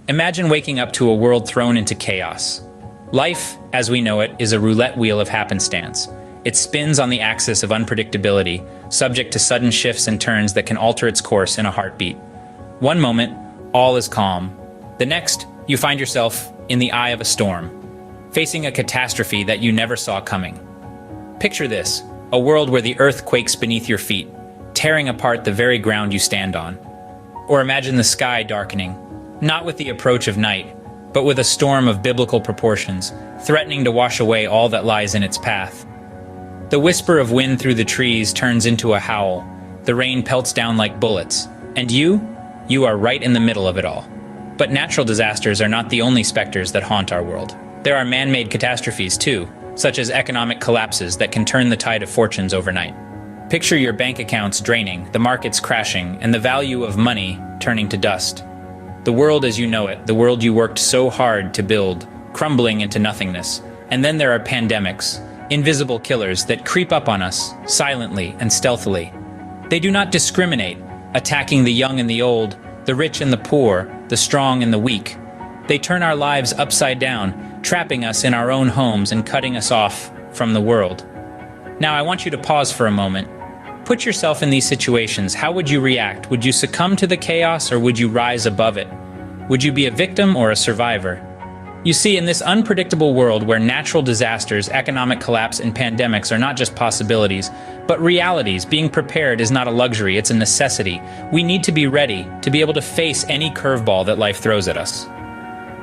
Imagine waking up to a world thrown into chaos. Life, as we know it, is a roulette wheel of happenstance. It spins on the axis of unpredictability, subject to sudden shifts and turns that can alter its course in a heartbeat. One moment, all is calm. The next, you find yourself in the eye of a storm, facing a catastrophe that you never saw coming. Picture this, a world where the earth quakes beneath your feet, tearing apart the very ground you stand on. Or imagine the sky darkening, not with the approach of night, but with a storm of biblical proportions, threatening to wash away all that lies in its path. The whisper of wind through the trees turns into a howl, the rain pelts down like bullets, and you are right in the middle of it all. But natural disasters are not the only specters that haunt our world. There are man-made catastrophes too, such as economic collapses that can turn the tide of fortunes overnight. Picture your bank accounts draining, the markets crashing, and the value of money turning to dust. The world as you know it, the world you worked so hard to build, crumbling into nothingness. And then there are pandemics, invisible killers that creep up on us, silently and stealthily. They do not discriminate, attacking the young and the old, the rich and the poor, the strong and the weak. They turn our lives upside down, trapping us in our own homes and cutting us off from the world. Now I want you to pause for a moment. Put yourself in these situations. How would you react? Would you succumb to the chaos or would you rise above it? Would you be a victim or a survivor? You see, in this unpredictable world where natural disasters, economic collapse, and pandemics are not just possibilities, but realities, being prepared is not a luxury, it's a necessity. We need to be ready to be able to face any curveball that life throws at us.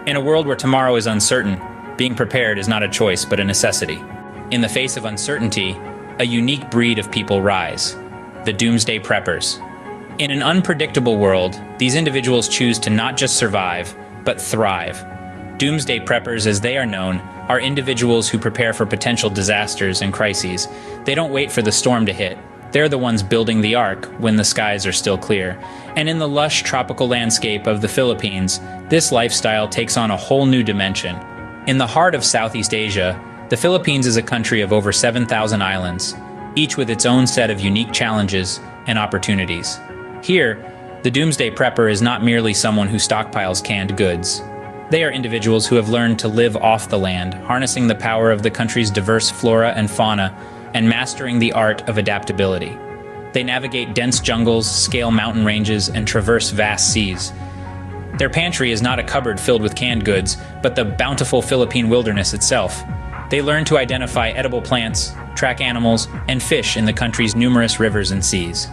In a world where tomorrow is uncertain, being prepared is not a choice but a necessity. In the face of uncertainty, a unique breed of people rise, the doomsday preppers. In an unpredictable world, these individuals choose to not just survive, but thrive. Doomsday preppers, as they are known, are individuals who prepare for potential disasters and crises. They don't wait for the storm to hit. They're the ones building the ark when the skies are still clear. And in the lush tropical landscape of the Philippines, this lifestyle takes on a whole new dimension. In the heart of Southeast Asia, the Philippines is a country of over 7,000 islands, each with its own set of unique challenges and opportunities. Here, the doomsday prepper is not merely someone who stockpiles canned goods. They are individuals who have learned to live off the land, harnessing the power of the country's diverse flora and fauna, and mastering the art of adaptability. They navigate dense jungles, scale mountain ranges, and traverse vast seas. Their pantry is not a cupboard filled with canned goods, but the bountiful Philippine wilderness itself. They learn to identify edible plants, track animals, and fish in the country's numerous rivers and seas.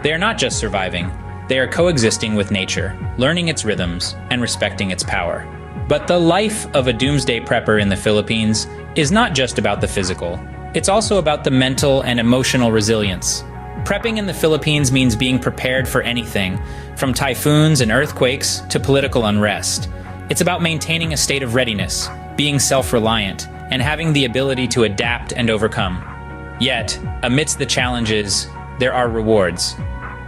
They are not just surviving, they are coexisting with nature, learning its rhythms, and respecting its power. But the life of a doomsday prepper in the Philippines is not just about the physical. It's also about the mental and emotional resilience. Prepping in the Philippines means being prepared for anything, from typhoons and earthquakes to political unrest. It's about maintaining a state of readiness, being self-reliant, and having the ability to adapt and overcome. Yet, amidst the challenges, there are rewards.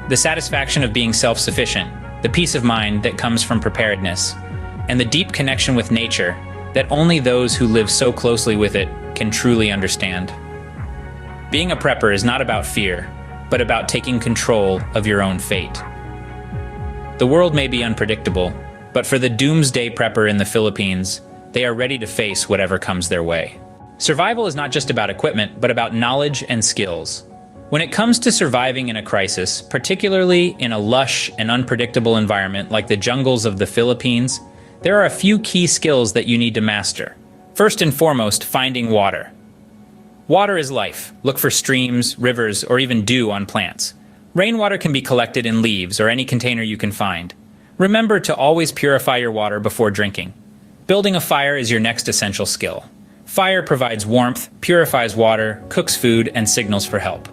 The satisfaction of being self-sufficient, the peace of mind that comes from preparedness, and the deep connection with nature that only those who live so closely with it can truly understand. Being a prepper is not about fear, but about taking control of your own fate. The world may be unpredictable, but for the doomsday prepper in the Philippines, they are ready to face whatever comes their way. Survival is not just about equipment, but about knowledge and skills. When it comes to surviving in a crisis, particularly in a lush and unpredictable environment like the jungles of the Philippines, there are a few key skills that you need to master. First and foremost, finding water. Water is life. Look for streams, rivers, or even dew on plants. Rainwater can be collected in leaves or any container you can find. Remember to always purify your water before drinking. Building a fire is your next essential skill. Fire provides warmth, purifies water, cooks food, and signals for help.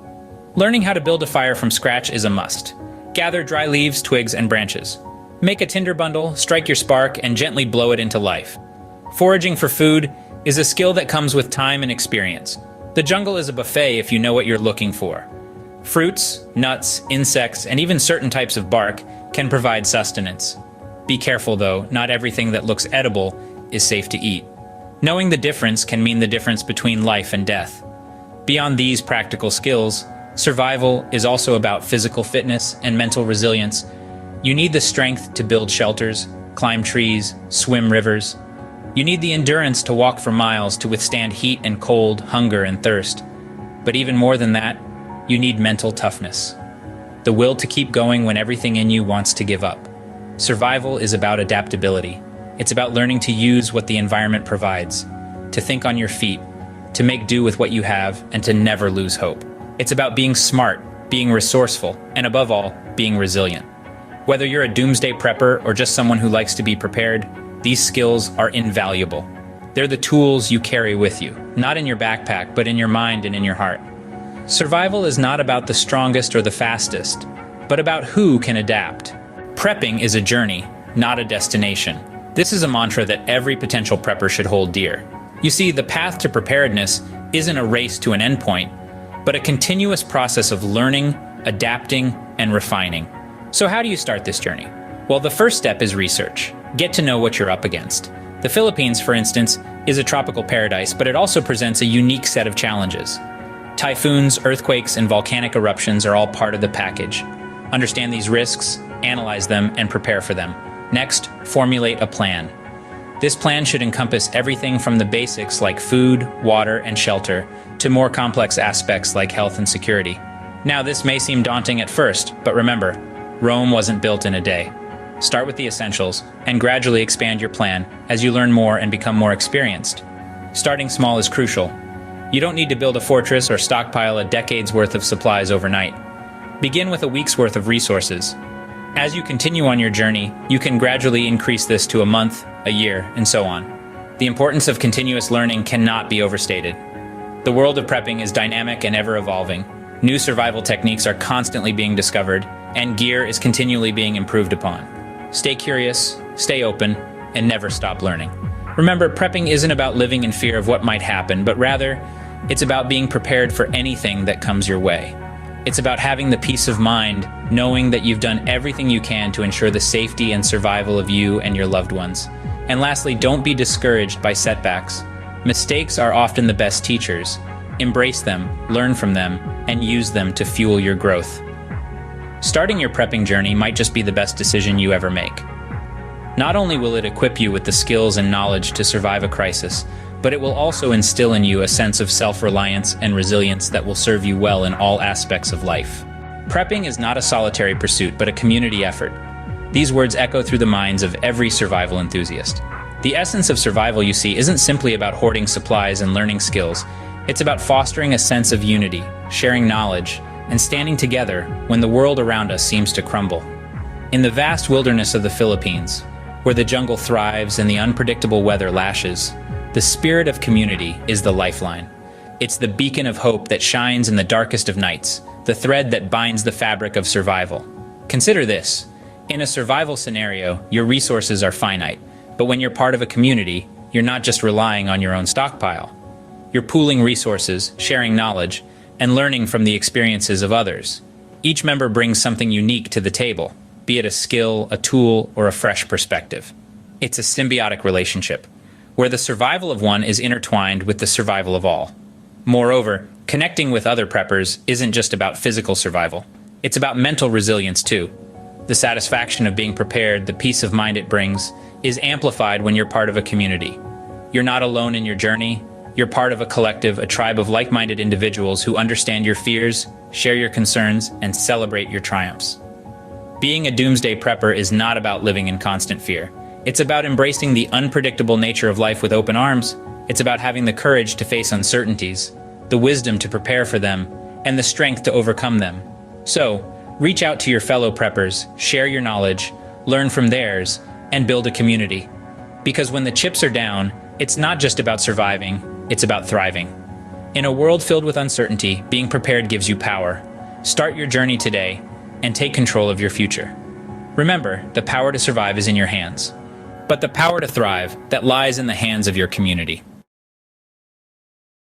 Learning how to build a fire from scratch is a must. Gather dry leaves, twigs, and branches. Make a tinder bundle, strike your spark, and gently blow it into life. Foraging for food is a skill that comes with time and experience. The jungle is a buffet if you know what you're looking for. Fruits, nuts, insects, and even certain types of bark can provide sustenance. Be careful though, not everything that looks edible is safe to eat. Knowing the difference can mean the difference between life and death. Beyond these practical skills, survival is also about physical fitness and mental resilience. You need the strength to build shelters, climb trees, swim rivers. You need the endurance to walk for miles to withstand heat and cold, hunger and thirst. But even more than that, you need mental toughness. The will to keep going when everything in you wants to give up. Survival is about adaptability. It's about learning to use what the environment provides, to think on your feet, to make do with what you have, and to never lose hope. It's about being smart, being resourceful, and above all, being resilient. Whether you're a doomsday prepper or just someone who likes to be prepared, these skills are invaluable. They're the tools you carry with you, not in your backpack, but in your mind and in your heart. Survival is not about the strongest or the fastest, but about who can adapt. Prepping is a journey, not a destination. This is a mantra that every potential prepper should hold dear. You see, the path to preparedness isn't a race to an endpoint, but a continuous process of learning, adapting, and refining. So how do you start this journey? Well, the first step is research. Get to know what you're up against. The Philippines, for instance, is a tropical paradise, but it also presents a unique set of challenges. Typhoons, earthquakes, and volcanic eruptions are all part of the package. Understand these risks, analyze them, and prepare for them. Next, formulate a plan. This plan should encompass everything from the basics like food, water, and shelter, to more complex aspects like health and security. Now, this may seem daunting at first, but remember, Rome wasn't built in a day. Start with the essentials, and gradually expand your plan as you learn more and become more experienced. Starting small is crucial. You don't need to build a fortress or stockpile a decade's worth of supplies overnight. Begin with a week's worth of resources. As you continue on your journey, you can gradually increase this to a month, a year, and so on. The importance of continuous learning cannot be overstated. The world of prepping is dynamic and ever-evolving. New survival techniques are constantly being discovered, and gear is continually being improved upon. Stay curious, stay open, and never stop learning. Remember, prepping isn't about living in fear of what might happen, but rather, it's about being prepared for anything that comes your way. It's about having the peace of mind, knowing that you've done everything you can to ensure the safety and survival of you and your loved ones. And lastly, don't be discouraged by setbacks. Mistakes are often the best teachers. Embrace them, learn from them, and use them to fuel your growth. Starting your prepping journey might just be the best decision you ever make. Not only will it equip you with the skills and knowledge to survive a crisis, but it will also instill in you a sense of self-reliance and resilience that will serve you well in all aspects of life. Prepping is not a solitary pursuit, but a community effort. These words echo through the minds of every survival enthusiast. The essence of survival, you see, isn't simply about hoarding supplies and learning skills. It's about fostering a sense of unity, sharing knowledge, and standing together when the world around us seems to crumble. In the vast wilderness of the Philippines, where the jungle thrives and the unpredictable weather lashes, the spirit of community is the lifeline. It's the beacon of hope that shines in the darkest of nights, the thread that binds the fabric of survival. Consider this. In a survival scenario, your resources are finite, but when you're part of a community, you're not just relying on your own stockpile. You're pooling resources, sharing knowledge, and learning from the experiences of others. Each member brings something unique to the table, be it a skill, a tool, or a fresh perspective. It's a symbiotic relationship, where the survival of one is intertwined with the survival of all. Moreover, connecting with other preppers isn't just about physical survival. It's about mental resilience too. The satisfaction of being prepared, the peace of mind it brings, is amplified when you're part of a community. You're not alone in your journey. You're part of a collective, a tribe of like-minded individuals who understand your fears, share your concerns, and celebrate your triumphs. Being a doomsday prepper is not about living in constant fear. It's about embracing the unpredictable nature of life with open arms. It's about having the courage to face uncertainties, the wisdom to prepare for them, and the strength to overcome them. So, reach out to your fellow preppers, share your knowledge, learn from theirs, and build a community. Because when the chips are down, it's not just about surviving, it's about thriving. In a world filled with uncertainty, being prepared gives you power. Start your journey today and take control of your future. Remember, the power to survive is in your hands, but the power to thrive, that lies in the hands of your community.